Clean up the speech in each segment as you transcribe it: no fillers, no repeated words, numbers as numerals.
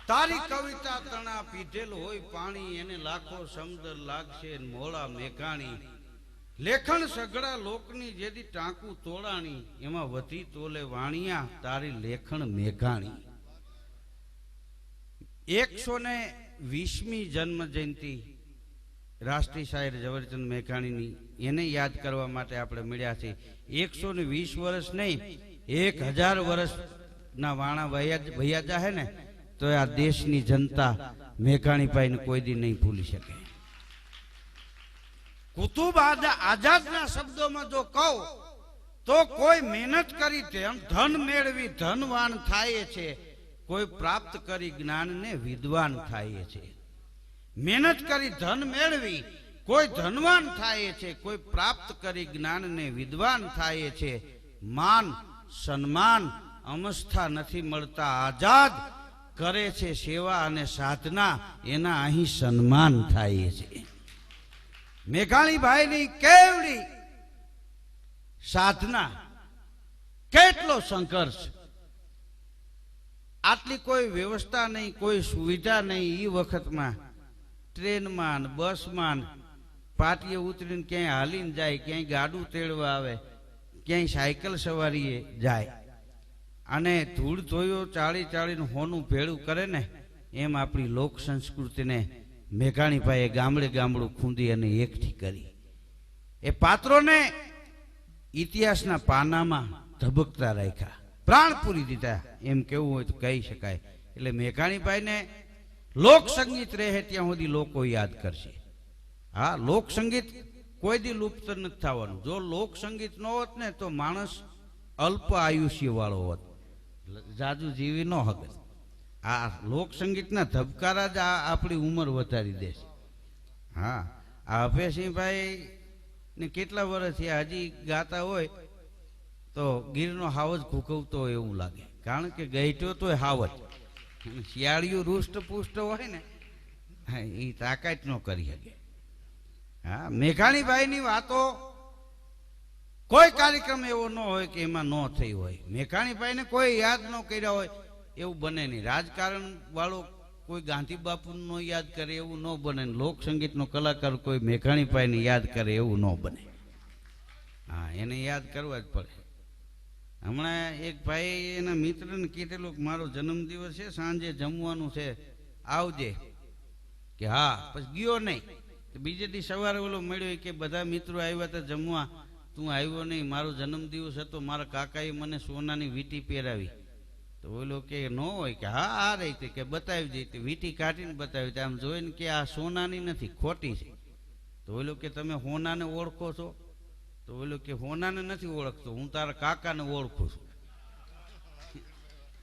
તારી કવિતા તણા પીધેલ હોય પાણી એને લાખો સમદર લાગશે મોળા મેઘાણી લેખણ સઘળા લોકની જેદી ટાંકુ તોડાણી એમાં વધી તોલે વાણિયા તારી લેખણ મેઘાણી 120મી જન્મ જયંતિ રાષ્ટ્રીય શાયર ઝવેરચંદ મેઘાણીની એને યાદ કરવા માટે આપણે મળ્યા છીએ 120 વર્ષ નહીં 1000 વર્ષના વાણા વૈયા જાહે ને તો આ દેશની જનતા મેઘાણીભાઈને કોઈ દી નહીં ભૂલી શકે. કુતુબ આઝાદના શબ્દોમાં જો કહું તો કોઈ મહેનત કરી ધન મેળવી ધનવાન થાય છે, કોઈ પ્રાપ્ત કરી જ્ઞાનને વિદ્વાન થાય છે. મહેનત કરી ધન મેળવી કોઈ ધનવાન થાય છે, કોઈ પ્રાપ્ત કરી જ્ઞાનને વિદ્વાન થાય છે. માન સન્માન અમસ્થા નથી મળતા, આઝાદ કરે છે સેવા અને સાધના એના અહીં સન્માન થાય છે. મેઘાણીભાઈની કેવડી સાધના, કેટલો સંઘર્ષ. આટલી કોઈ વ્યવસ્થા નહીં, કોઈ સુવિધા નહીં. એ વખતમાં ટ્રેનમાં બસમાં પાટીએ ઉતરીને ક્યાંય હાલીને જાય, ક્યાંય ગાડું તેડવા આવે, ક્યાંય સાયકલ સવારીએ જાય અને ધૂળ ધોયો ચાળી ચાળીને હોનું ભેળું કરે ને એમ આપણી લોક સંસ્કૃતિને મેઘાણીભાઈએ ગામડે ગામડું ખૂંદી અને એકઠી કરી. એ પાત્રોને ઇતિહાસના પાનામાં ધબકતા રાખ્યા, પ્રાણ પૂરી દીધા એમ કેવું હોય તો કહી શકાય. એટલે મેઘાણીભાઈને લોક સંગીત રહે ત્યાં સુધી લોકો યાદ કરશે. હા, લોક સંગીત કોઈ દી લુપ્ત નથી થવાનું. જો લોક સંગીત ન હોત ને તો માણસ અલ્પ આયુષ્ય વાળો હોત, જાજુ જીવી ન હકે. આ લોક સંગીતના ધબકારા જ આપણી ઉંમર વધારી દેશે. હા, આ અભયસિંહભાઈ ને કેટલા વર્ષ થયા હજી ગાતા હોય તો ગીરનો હાવજ ઘૂકવતો હોય એવું લાગે, કારણ કે ગઈઠો તો હાવજ શિયાળિયું રૂષ્ટ પુષ્ટ હોય ને એ તાકાત ન કરી શકે. હા, મેઘાણીભાઈની વાતો કોઈ કાર્યક્રમ એવો ન હોય કે એમાં ન થઈ હોય. મેઘાણીભાઈને કોઈ યાદ ન કર્યા હોય એવું બને નહીં. રાજકારણ વાળો કોઈ ગાંધી બાપુનો યાદ કરે એવું ન બને. લોક સંગીતનો કલાકાર કોઈ મેઘાણીભાઈને યાદ કરે એવું ન બને. હા, એને યાદ કરવા જ પડે. હમણાં એક ભાઈ એના મિત્રને કીધેલું કે મારો જન્મદિવસ છે, સાંજે જમવાનું છે, આવજે. કે હા, પછી ગયો નહીં. બીજે દી સવારે ઓલો મળ્યો કે બધા મિત્રો આવ્યા હતા જમવા, તું આવ્યો નહીં. મારો જન્મદિવસ હતો, મારા કાકાએ મને સોનાની વીંટી પહેરાવી. તો ઓલો કે ન હોય. કે હા, આ રહી કે બતાવી દઈ. વીંટી કાઢીને બતાવી. આમ જોઈને કે આ સોનાની નથી, ખોટી છે. તો ઓલો કે તમે હોનાને ઓળખો છો? તો ઓલો કે હોનાને નથી ઓળખતો, હું તારા કાકાને ઓળખું છું.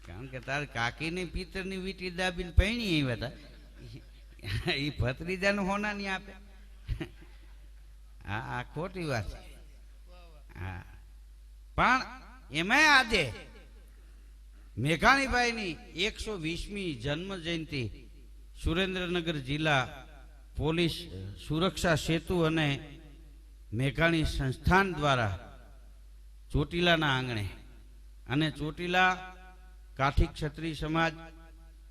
કારણ કે તારા કાકીની પિત્તરની વીંટી દાબીને પૈણી આવ્યા હતા, એ ભત્રીજાને હોનાની આપે. હા, આ ખોટી વાત છે. હા, પણ એમાં આજે મેઘાણીભાઈની 120મી જન્મ જયંતિ સુરેન્દ્રનગર જિલ્લા પોલીસ સુરક્ષા સેતુ અને મેઘાણી સંસ્થાન દ્વારા ચોટીલાના આંગણે અને ચોટીલા કાઠી ક્ષત્રિય સમાજ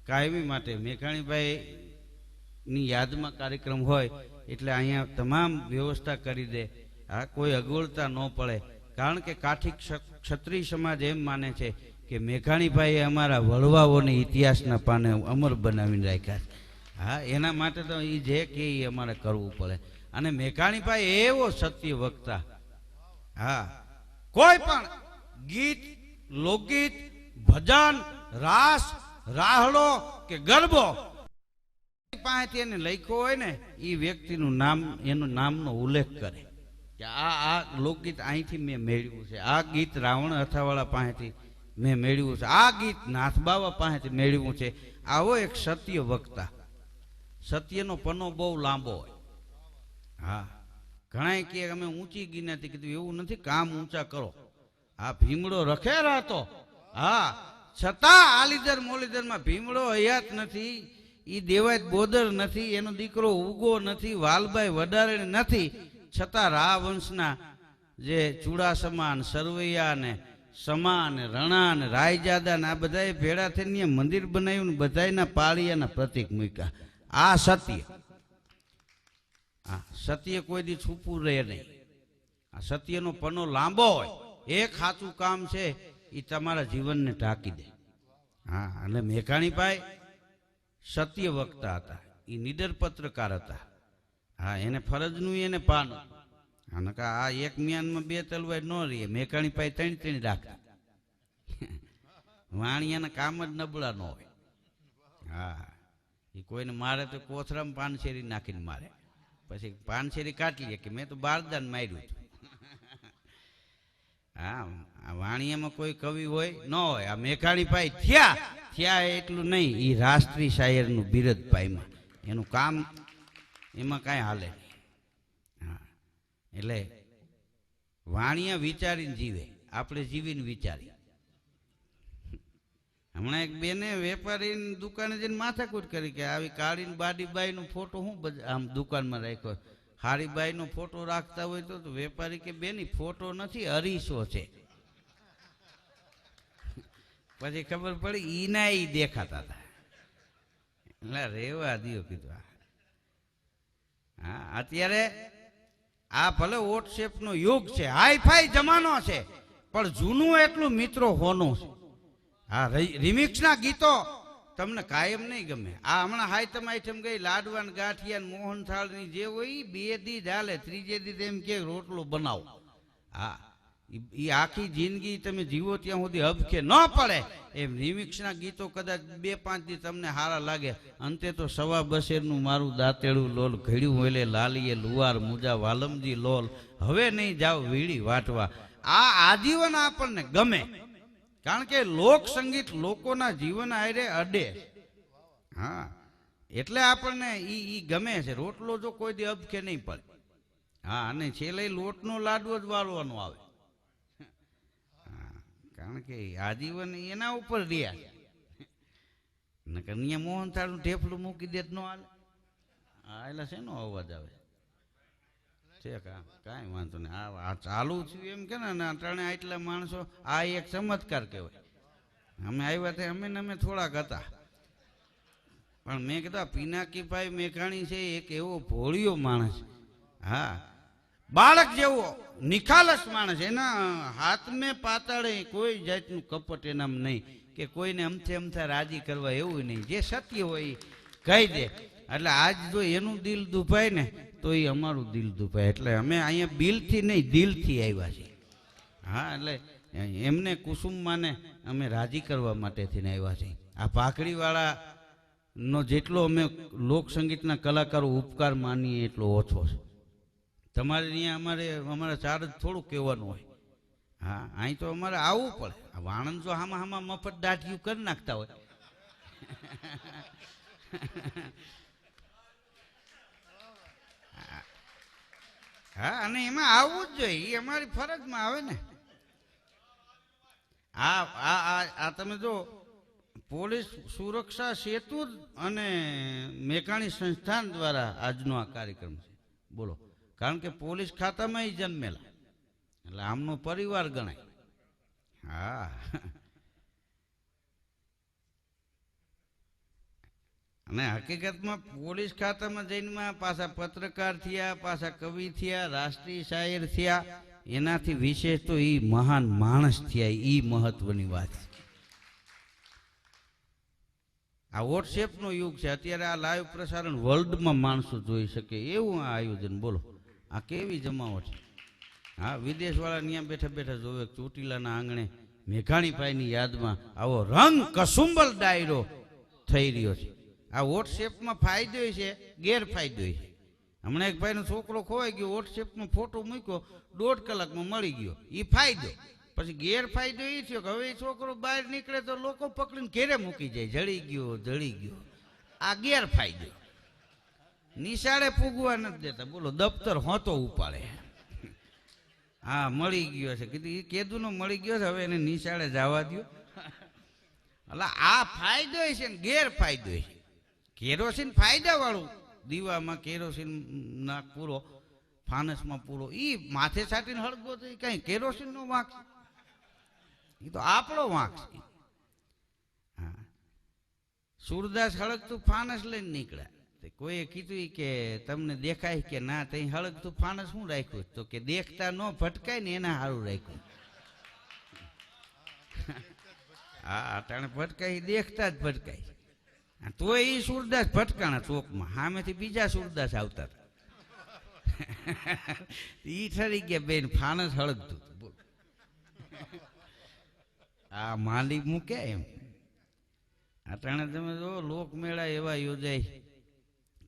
કાયમી માટે મેઘાણીભાઈની યાદમાં કાર્યક્રમ હોય એટલે અહીંયા તમામ વ્યવસ્થા કરી દે. આ કોઈ અગવડતા ન પડે, કારણ કે કાઠી ક્ષત્રિય સમાજ એમ માને છે કે મેઘાણીભાઈએ અમારા વડવાઓને ઇતિહાસના પાને અમર બનાવીને રાખ્યા છે. હા, એના માટે તો એ જે કે એ અમારે કરવું પડે. અને મેઘાણીભાઈ એવો સત્ય વક્તા. હા, કોઈ પણ ગીત, લોકગીત, ભજન, રાસ, રાહડો કે ગરબો પાસેથી એને લખ્યો હોય ને એ વ્યક્તિનું નામ, એનું નામનો ઉલ્લેખ કરે કે આ લોકગીત અહીંથી મેં મેળવ્યું છે, આ ગીત રાવણ અથાવાળા પાસેથી મેં મેળવ્યું છે, આ ગીત નાથબાવા પાસેથી મેળવ્યું છે. આવો એક સત્ય વક્તા. સત્યનો પન્નો બહુ લાંબો હોય. હા, ઘણા કે અમે ઊંચી ગિનાથી કીધું એવું નથી, કામ ઊંચા કરો. હા, ભીમડો રખેરા હતો. હા, છતાં આલીદર મોલીદરમાં ભીમડો હયાત નથી, એ દેવાયત બોદર નથી, એનો દીકરો ઉગો નથી, વાલભાઈ વડારે નથી, છતાં રા વંશના જે ચુડાસમા, સરવૈયા ને સમા ને રણા ને રાયજાદા ને આ બધાએ ભેળા થઈને મંદિર બનાવ્યું ને બધાના પાળિયાના પ્રતિક મૂક્યા. આ સત્ય. હા, સત્ય કોઈ દી છૂપું રહે નહીં. આ સત્યનો પનો લાંબો હોય. એક સાચું કામ છે એ તમારા જીવનને ઢાંકી દે. હા, અને મેઘાણીભાઈ સત્ય વક્તા હતા, એ નિડર પત્રકાર હતા. હા, એને ફરજનું એને પાનું. અને આ એક મિયાનમાં બે તલવાર ન રહીએ. મેઘાણીભાઈ ત્રણ ત્રણ રાખતા. વાણિયાના કામ જ નબળા ન હોય. હા, એ કોઈને મારે તો કોથરામાં પાનશેરી નાખીને મારે, પછી પાનશેરી કાઢી લે કે મેં તો બારદાન માર્યું હતું. હા, આ વાણિયામાં કોઈ કવિ હોય ન હોય. આ મેઘાણીભાઈ થયા એટલું નહીં, એ રાષ્ટ્રીય શાયરનું બિરદ પાયમાં. એનું કામ એમાં કાંઈ હાલે નહીં. હા, એટલે વાણિયા વિચારીને જીવે, આપણે જીવીને વિચારી. હમણાં એક બેને વેપારીની દુકાને જઈને માથાકૂટ કરી કે આવી કાળીને બાડીબાઈનો ફોટો હું આમ દુકાનમાં રાખ્યો. હારીબાઈનો ફોટો રાખતા હોય તો વેપારી કે બેની ફોટો નથી, અરીસો છે. પછી ખબર પડી ઈના ઈ દેખાતા હતા. એટલે રેવા દિયો કીધું. હા, અત્યારે આ ભલે વોટ્સએપનો યુગ છે, હાઈફાઈ જમાનો છે, પણ જૂનું એટલું મિત્રો હોનું છે. હા, રિમિક્સના ગીતો તમને કાયમ નહીં ગમે. આ હમણાં હાઈતમ આઈટમ ગઈ લાડવાન ગાંઠિયા મોહનથાળની જે હોય બે દી ચાલે, ત્રીજે દી એમ કે રોટલો બનાવો. હા, એ આખી જિંદગી તમે જીવો ત્યાં સુધી હબકે ન પડે એમ રિમિક્સના ગીતો કદાચ 2-5 દી તમને સારા લાગે. અંતે તો સવા બસેરનું મારું દાંતેડું લોલ ઘડ્યું હોલે લાલીએ લુવાર મુજા વાલમજી લોલ હવે નહીં જાવ વીડી વાટવા. આ આજીવન આપણને ગમે, કારણ કે લોક સંગીત લોકોના જીવન આરે અડે. હા, એટલે આપણને ઈ ગમે છે. રોટલો જો કોઈ દી અબકે નહીં પડે. હા, અને છેલ્લે લોટનો લાડવો જ વાળવાનો આવે. હા, કારણ કે આજીવન એના ઉપર રહ્યા. નકર અહીંયા મોહનથાળનું ઢેફલું મૂકી દે ન હાલે. હા, એટલે શેનો અવાજ આવે છે? કાંઈ વાંધો નહીં. આ ચાલુ થયું એમ કે ને અટાણે આટલા માણસો, આ એક ચમત્કાર કહેવાય. અમે આવ્યા હતા, અમે થોડાક હતા, પણ મેં કીધું પિનાકીભાઈ મેઘાણી છે એક એવો ભોળિયો માણસ. હા, બાળક જેવો નિખાલસ માણસ. એના હાથમે પાતાળે કોઈ જાતનું કપટ એનામ નહીં, કે કોઈને અમથે રાજી કરવા એવું નહીં. જે સત્ય હોય એ કહી દે. એટલે આજ જો એનું દિલ દુભાય ને તો એ અમારું દિલ દુભાય. એટલે અમે અહીંયા બિલથી નહીં દિલથી આવ્યા છીએ. હા, એટલે એમને કુસુમમાને અમે રાજી કરવા માટે થઈને આવ્યા છીએ. આ પાઘડીવાળાનો જેટલો અમે લોકસંગીતના કલાકારો ઉપકાર માનીએ એટલો ઓછો છે. તમારે અહીંયા અમારે ચાર્જ થોડું કહેવાનું હોય. હા, અહીં તો અમારે આવવું પડે. આ વાણંદ જો હામાં મફત દાઢિયું કરી નાખતા હોય. હા, અને એમાં આવવું જ જોઈએ, એ અમારી ફરજમાં આવે ને. આ તમે જો પોલીસ સુરક્ષા સેતુ અને મેઘાણી સંસ્થાન દ્વારા આજનો આ કાર્યક્રમ છે. બોલો, કારણ કે પોલીસ ખાતામાં જન્મેલા એટલે આમનો પરિવાર ગણાય. હા, અને હકીકતમાં પોલીસ ખાતામાં જઈને પાછા પત્રકાર થયા, પાછા કવિ થયા, રાષ્ટ્રીય શાયર થયા. એનાથી વિશેષ તો એ મહાન માણસ થયા, એ મહત્વની વાત છે. આ વોટ્સએપનો યુગ છે. અત્યારે આ લાઈવ પ્રસારણ વર્લ્ડમાં માણસો જોઈ શકે એવું આ આયોજન. બોલો, આ કેવી જમાવટ છે. હા, વિદેશવાળા ત્યાં બેઠા બેઠા જોવે ચોટીલાના આંગણે મેઘાણીભાઈની યાદમાં આવો રંગ કસુંબલ ડાયરો થઈ રહ્યો છે. આ વોટ્સએપમાં ફાયદો છે, ગેરફાયદો છે. હમણાં એક ભાઈનો છોકરો ખોવાઈ ગયો, વોટ્સએપમાં ફોટો મૂક્યો, 1.5 કલાકમાં મળી ગયો, એ ફાયદો. પછી ગેરફાયદો એ થયો કે હવે એ છોકરો બહાર નીકળે તો લોકો પકડીને ઘેરે મૂકી જાય, જળી ગયો. આ ગેરફાયદો. નિશાળે પૂગવા નથી દેતા. બોલો, દફતર હોતો ઉપાડે. હા, મળી ગયો છે, કીધું એ કેદુનો મળી ગયો છે, હવે એને નિશાળે જવા દો. એટલે આ ફાયદો છે ને ગેરફાયદો છે. કેરોસીન ફાયદા વાળું, દીવામાં કેરોસીન નાખ પૂરો, ફાનસમાં પૂરો, એ માથે છાટીને હળગો તો કઈ કેરોસીન નો વાંક. એ તો આપણો વાંક છે. હા, સુરદાસ હળગતું ફાનસ લઈને નીકળ્યા. કોઈએ કીધું કે તમને દેખાય કે ના, તઈ હળગતું ફાનસ શું રાખ્યું? તો કે દેખતા ન ભટકાય ને એના સારું રાખ્યું. હા, અટાણે ભટકાય, દેખતા જ ભટકાય. તો એ સુરદાસ ભટકાણા ચોકમાં, સામેથી બીજા સુરદાસ આવતા હતા. ઈ ઠરી ગયા બેન, ફાનસ હળગતું. બોલ, આ માલિક મૂકે એમ. અટાણે તમે જો લોકમેળા એવા યોજાય,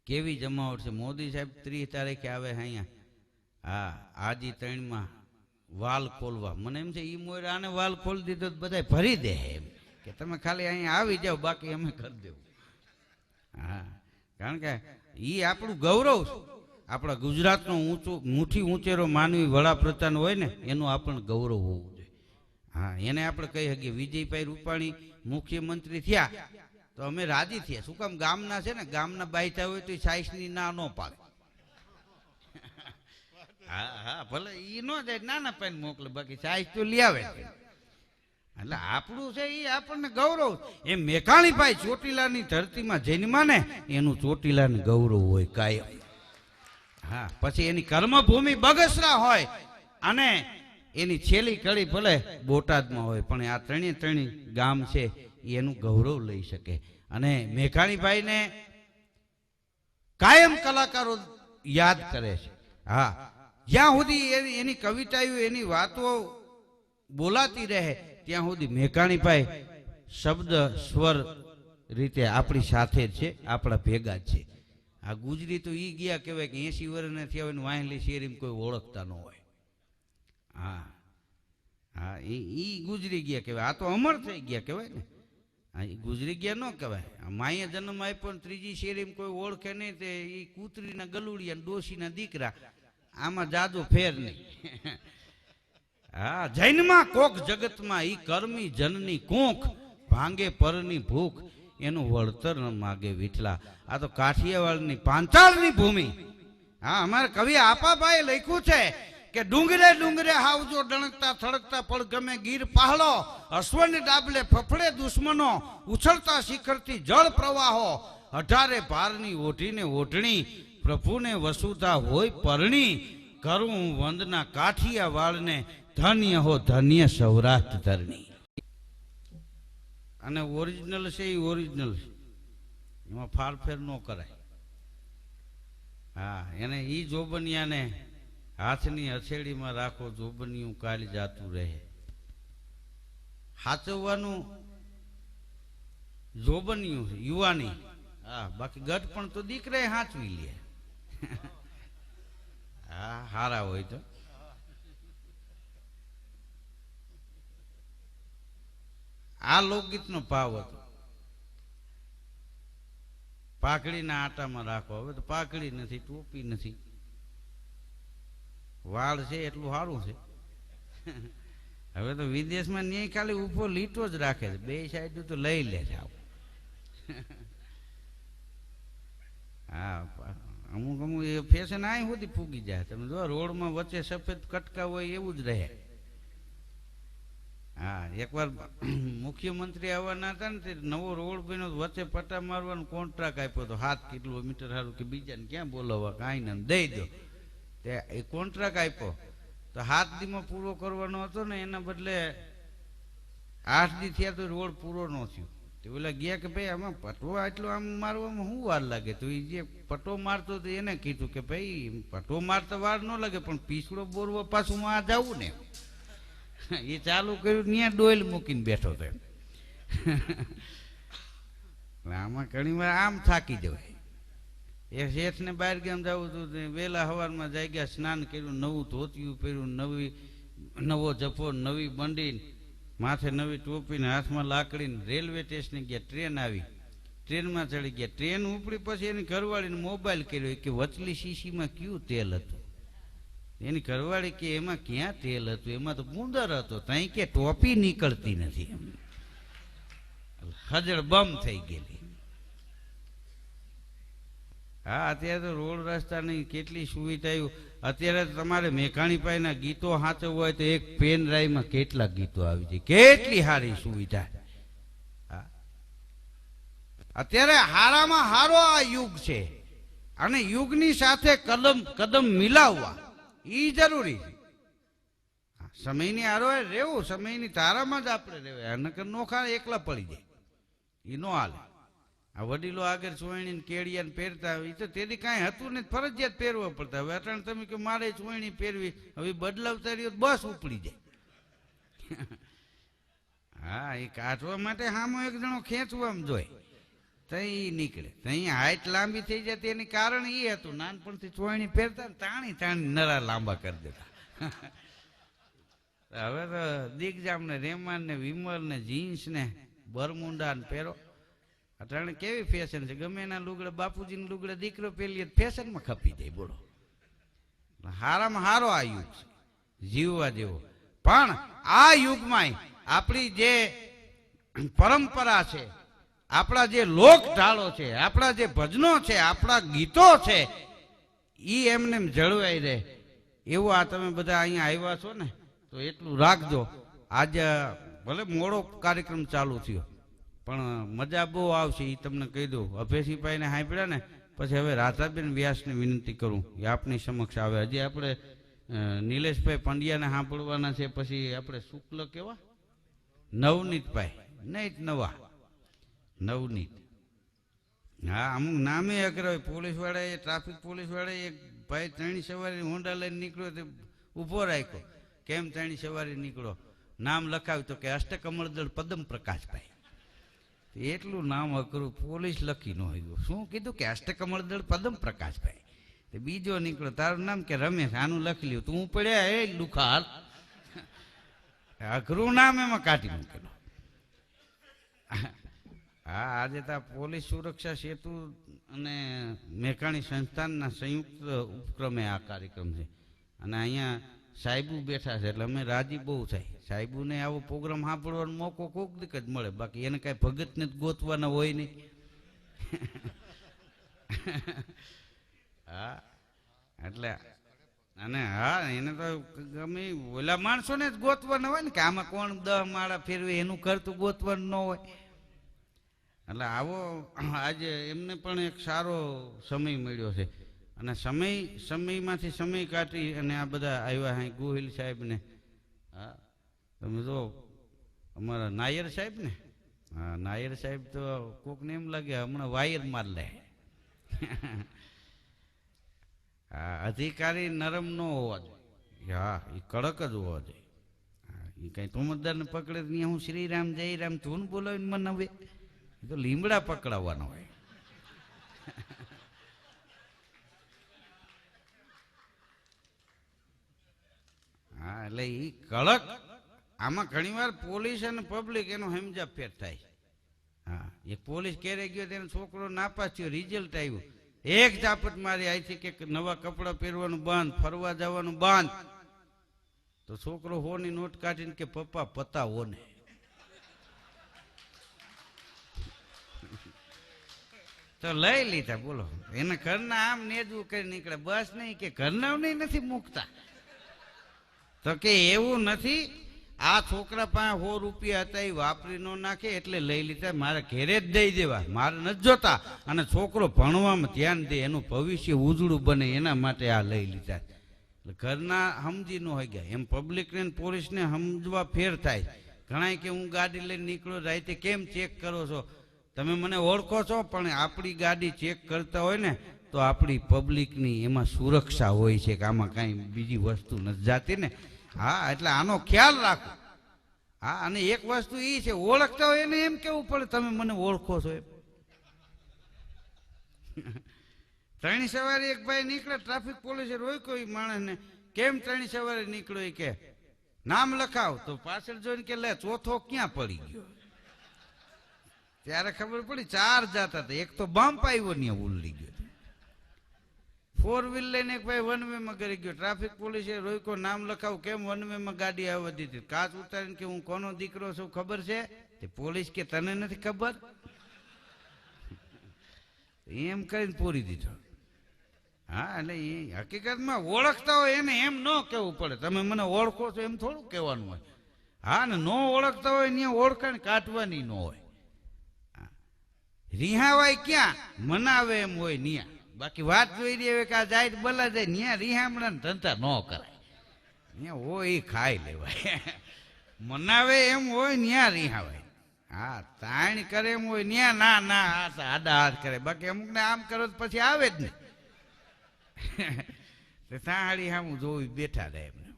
કેવી જમાવટ છે. મોદી સાહેબ 30 તારીખે આવે અહીંયા. હા, આજી 3માં વાલ ખોલવા. મને એમ છે ઈ મોર આને વાલ ખોલી દીધો તો બધા ભરી દે એમ કે તમે ખાલી અહીંયા આવી જાઓ, બાકી અમે કરી દેવું. હા, કારણ કે ઈ આપણું ગૌરવ છે. આપણા ગુજરાતનો મુઠ્ઠી ઊંચેરો માનવી વડાપ્રધાન હોય ને, એનું આપણને ગૌરવ હોવું જોઈએ. હા, એને આપણે કહી શકીએ વિજયભાઈ રૂપાણી મુખ્યમંત્રી થયા તો અમે રાજી થયા. શું કામ? ગામના છે ને, ગામના બાઈતા હોય તો સાઈસની ના ન પાડે. હા હા, ભલે એ ન જાય, નાના પાઈને મોકલે, બાકી સાઈસ તો લઈ આવે. એટલે આપણું છે એ આપણને ગૌરવ. એમ મેઘાણીભાઈ ચોટીલાની ધરતીમાં જન્મા ને, એનું ચોટીલાનું ગૌરવ હોય કાયમ. હા, પછી એની કર્મભૂમિ બગસરા હોય અને એની છેલ્લી કડી ભલે બોટાદમાં હોય, પણ આ 3 ગામ છે એનું ગૌરવ લઈ શકે. અને મેઘાણીભાઈને કાયમ કલાકારો યાદ કરે છે. હા, જ્યાં સુધી એની કવિતાઓ, એની વાતો બોલાતી રહે ત્યાં સુધી મેઘાણીભાઈ શબ્દ સ્વર રીતે આપણી સાથે છે, આપણા ભેગા જ છે. આ ગુજરી તો ઈ ગયા કહેવાય કે 80 વર્ષના થયા હોય ને વાહેલી શેરીમાં કોઈ ઓળખતા ન હોય. હા હા, ઈ ગુજરી ગયા કહેવાય. આ તો અમર થઈ ગયા કહેવાય ને. હા, એ ગુજરી ગયા ન કહેવાય. માએ જન્મ આપ્યો ને 3જી શેરીમાં કોઈ ઓળખે નહીં, તે એ કૂતરીના ગલુડિયા ને ડોશીના દીકરા, આમાં જાદુ ફેર નહીં. હા, જૈનમાં કોક જગતમાં ઈ કર્મી જનની કોંખ, ભાંગે પરની ભૂખ, એનું વળતર ન માગે વિઠલા. આ તો કાઠિયાવાડની પાંચાળની ભૂમિ. હા, અમારે કવિ આપાભાઈ લખ્યું છે કે ડુંગરે ડુંગરે હાવજો ડણકતા થડકતા પડ ગમે ગીર પહાડો, અશ્વને ડાબલે ફફડે દુશ્મનો, ઉછળતા શિખરથી જળ પ્રવાહો, 18 પારની ઓઢીને ઓઢણી, પ્રભુને વસુધા હોય પરણી, કરું વંદના કાઠિયાવાડને, ધન્ય હો ધન્ય સૌરાષ્ટ્ર ધરણી. અને ઓરિજિનલ છે એ ઓરિજિનલ છે, એમાં ફારફેર ન કરાય. હા, એને ઈ જોબનિયાને હાથની હથેળીમાં રાખો, જોબનિયું કાલ જાતું રહે. હાચવવાનું જોબનિયું યુવાની. હા, બાકી ગઢ પણ તો દીકરાએ હાચવી લે. હા, હારા હોય તો. આ લોકગીતનો ભાવ હતો. પાઘડીના આટામાં રાખો. હવે તો પાઘડી નથી, ટોપી નથી, વાળ છે એટલું સારું છે. હવે તો વિદેશમાં ન્યાય ખાલી ઉભો લીટો જ રાખે છે, 2 સાઈડ તો લઈ લે છે. હા, અમુક એ ફેશન આ સુધી ફૂગી જાય. તમે જો રોડમાં વચ્ચે સફેદ કટકા હોય એવું જ રહે. હા, એકવાર મુખ્યમંત્રી આવવાના હતા ને, તે નવો રોડ બન્યો, વચ્ચે પટ્ટા મારવાનો કોન્ટ્રાક્ટ આપ્યો હતો 7 કિલોમીટર સારું, કે બીજાને ક્યાં બોલાવવા, કાંઈ ને દઈ દો. તે એ કોન્ટ્રાક્ટ આપ્યો તો 7 દીમાં પૂરો કરવાનો હતો ને, એના બદલે 8 દી થયા તો રોડ પૂરો ન થયો. તો ઓલા ગયા કે ભાઈ આમાં પટો આટલો આમ મારવામાં શું વાર લાગે? તો એ જે પટો મારતો હતો એને કીધું કે ભાઈ પટો મારતા વાર ન લાગે, પણ પીસડો બોરવા પાછું આ જવું ને. એ ચાલુ કર્યું, ત્યાં ડોલ મૂકીને બેઠો હતો. આમાં ઘણી વાર આમ થાકી જવાય. એ શેઠને બહાર ગામ જવું હતું, વહેલા સવારમાં જાય ગયા, સ્નાન કર્યું, નવું ધોતિયું પહેર્યું, નવો જપો, નવી બંડી, માથે નવી ટોપીને, હાથમાં લાકડીને, રેલવે સ્ટેશને ગયા. ટ્રેન આવી, ટ્રેનમાં ચડી ગયા. ટ્રેન ઉપડી પછી એની ઘરવાળીને મોબાઈલ કર્યો કે વચલી શીશીમાં કયું તેલ હતું? એની ઘરવાળી કે એમાં ક્યાં તેલ હતું, એમાં તો ગુંદર હતો. તઈ કે ટોપી નીકળતી નથી. હજળ બમ થઈ ગયેલી. હા, અત્યારે તો રોડ રસ્તાની કેટલી સુવિધાઓ. અત્યારે તમારે મેઘાણી પાઈના ગીતો સાચવવું હોય તો એક પેન ડ્રાઈવમાં કેટલા ગીતો આવી જાય, કેટલી સારી સુવિધા. અત્યારે હારામાં હારો આ યુગ છે અને યુગની સાથે કદમ મિલાવવા એ જરૂરી છે. સમયની હારો રહેવું, સમયની તારામાં જ આપણે રહેવાય, નકર નોખા એકલા પડી જાય એ નો હાલે. આ વડીલો આગળ ચોયણી કેડિયા પહેરતા હોય તો તેથી કાંઈ હતું ને ફરજિયાત પહેરવા પડતા. હવે અટાણ તમે કે મારે ચોયણી પહેરવી, હવે બદલાવતા રહ્યો બસ ઉપડી જાય. હા, એ કાઢવા માટે હામો એક જણો ખેંચવામાં જોઈએ તઈ નીકળે. તઈ હાઈટ લાંબી થઈ જાય તેની કારણ એ હતું નાનપણથી ચોયણી પહેરતા ને તાણી નરા લાંબા કરી દેતા. હવે તો દિગ્જામ ને રેમાન ને વિમલ ને જીન્સ ને બરમુંડા ને પહેરો. અટાણે કેવી ફેશન છે, ગમે એના લુગડા બાપુજીના લુગડા દીકરો પહેરીએ ફેશનમાં ખપી જાય. બોલો, હારામાં હારો આ યુગ છે જીવવા જેવો. પણ આ યુગમાં આપણી જે પરંપરા છે, આપણા જે લોક ઢાળો છે, આપણા જે ભજનો છે, આપણા ગીતો છે, એ એમને જળવાઈ રહે એવું આ તમે બધા અહીંયા આવ્યા છો ને તો એટલું રાખજો. આજે ભલે મોડો કાર્યક્રમ ચાલુ થયો પણ મજા બહુ આવશે એ તમને કહી દઉં. અભેસીભાઈને સાંભળ્યા ને પછી હવે રાધાબેન વ્યાસને વિનંતી કરું એ આપની સમક્ષ આવે. હજી આપણે નિલેશભાઈ પંડ્યાને સાંભળવાના છે, પછી આપણે શુક્લ કેવા નવનીતભાઈ નહીં નવા નવનીત. હા, અમુક નામે અગ્ર હોય. પોલીસવાળાએ ટ્રાફિક પોલીસવાળાએ એક ભાઈ ત્રણેય સવારી હોન્ડા લઈને નીકળ્યો તે ઊભો રાખ્યો. કેમ ત્રણેય સવારી નીકળો? નામ લખાવ્યું તો કે અષ્ટકમળદળ પદમ પ્રકાશભાઈ. એટલું નામ અઘરું પોલીસ લખી ન હોય. શું કીધું કે અષ્ટકમળદળ પદમ પ્રકાશભાઈ. બીજો નીકળો તારું નામ કે રમેશ, આનું લખી લ્યું તું પડ્યા એ લુખાલ. અઘરું નામ એમાં કાઢી મૂકેલો. હા, આજે તો પોલીસ સુરક્ષા સેતુ અને મેઘાણી સંસ્થાનના સંયુક્ત ઉપક્રમે આ કાર્યક્રમ છે અને અહીંયા સાહેબુ બેઠા છે એટલે અમે રાજી બહુ થાય. સાહેબુને આવો પ્રોગ્રામ સાંભળવાનો મોકો કોક દીક જ મળે, બાકી એને કાંઈ ભગતને જ ગોતવાના હોય નહીં. હા, એટલે અને હા એને તો ગમે ઓલા માણસોને જ ગોતવાના હોય ને કે આમાં કોણ 10 માળા ફેરવે એનું કરતું ગોતવાનું ન હોય. એટલે આવો આજે એમને પણ એક સારો સમય મળ્યો છે અને સમયમાંથી સમય કાઢી અને આ બધા આવ્યા હા ગોહિલ સાહેબને. હા, તમે જો અમારા નાયર સાહેબ ને, હા નાયર સાહેબ તો કોકને એમ લાગે હમણાં વાયર માર લે. હા, અધિકારી નરમ ન હોવા જોઈએ. હા, એ કડક જ હોવા જોઈએ. એ કઈ તોમતદારને પકડે ત્યાં હું શ્રીરામ જયરામ ધૂન બોલાવીને મનાવે, એ તો લીમડા પકડાવવાનો હોય. હા, એટલે એ કડક. આમાં ઘણી વાર પોલીસ અને પબ્લિક એનો હેમજાફેર થાય. હા, એક પોલીસ ક્યારે ગયો તેનો છોકરો નાપાસ થયો, રિઝલ્ટ આવ્યું, એક ઝાપટ મારી આવી છે કે નવા કપડા પહેરવાનું બંધ, ફરવા જવાનું બંધ. તો છોકરો હોની નોટ કાઢીને કે પપ્પા પતાવો ને. તો લઈ લીધા. બોલો, એને ઘરના આમ નેજવું કરી નીકળે. બસ નહીં કે ઘરના નથી મૂકતા. તો કે એવું નથી, આ છોકરા પાસે 100 રૂપિયા હતા એ વાપરી ન નાખે એટલે લઈ લીધા, મારે ઘેરે જ દઈ દેવા, મારે નથી જોતા. અને છોકરો ભણવામાં ધ્યાન દે, એનું ભવિષ્ય ઉજળું બને એના માટે આ લઈ લીધા. એટલે ઘરના સમજી ન હોય ગયા એમ પબ્લિકને પોલીસને સમજવા ફેર થાય. ઘણા કે હું ગાડી લઈને નીકળો રાતે કેમ ચેક કરો છો? તમે મને ઓળખો છો પણ આપણી ગાડી ચેક કરતા હોય ને તો આપણી પબ્લિકની એમાં સુરક્ષા હોય છે કે આમાં કાંઈ બીજી વસ્તુ નથી જાતી ને. હા, એટલે આનો ખ્યાલ રાખો. હા, અને એક વસ્તુ એ છે ઓળખતા હોય એને એમ કેવું પડે તમે મને ઓળખો છો એમ. ત્રણેય સવારે એક ભાઈ નીકળે, ટ્રાફિક પોલીસે રોક્યો એ માણસને, કેમ ત્રણેય સવારે નીકળ્યો? એ કે નામ લખાવ. તો પાછળ જોઈને કે લે ચોથો ક્યાં પડી ગયો? ત્યારે ખબર પડી 4 જતા હતા, એક તો બમ્પ આવ્યો ને ઉલ્લી ગયો. 4 વ્હીલ લઈને એક ભાઈ વન વે માં કરી ગયો, ટ્રાફિક પોલીસે રોક્યો, નામ લખાવ. કેમ વન વે માં ગાડી આવવા દીધી? કાચ ઉતારીને કે હું કોનો દીકરો છું ખબર છે? તે પોલીસ કે તને નથી ખબર? એમ કરીને પૂરી દીધો. હા એટલે એ હકીકતમાં ઓળખતા હોય એને એમ ન કહેવું પડે તમે મને ઓળખો છો એમ થોડું કહેવાનું હોય. હા ને ન ઓળખતા હોય ત્યાં ઓળખાણ કાઢવાની ન હોય. રિહાવાય ક્યાં મનાવે એમ હોય ન્યા. બાકી વાત જોઈ રહી હવે કે આ જાય બલા જાય ન્યા રિહામણા ધંધા ન કરાય. ન્યા હોય એ ખાઈ લેવાય. મનાવે એમ હોય ન્યા રિહાવાય. હા તાણ કરે એમ હોય ન્યા ના ના આડા હાથ કરે. બાકી અમુકને આમ કરો તો પછી આવે જ નહીં. સાડી સામું જોવું બેઠા રહે એમને.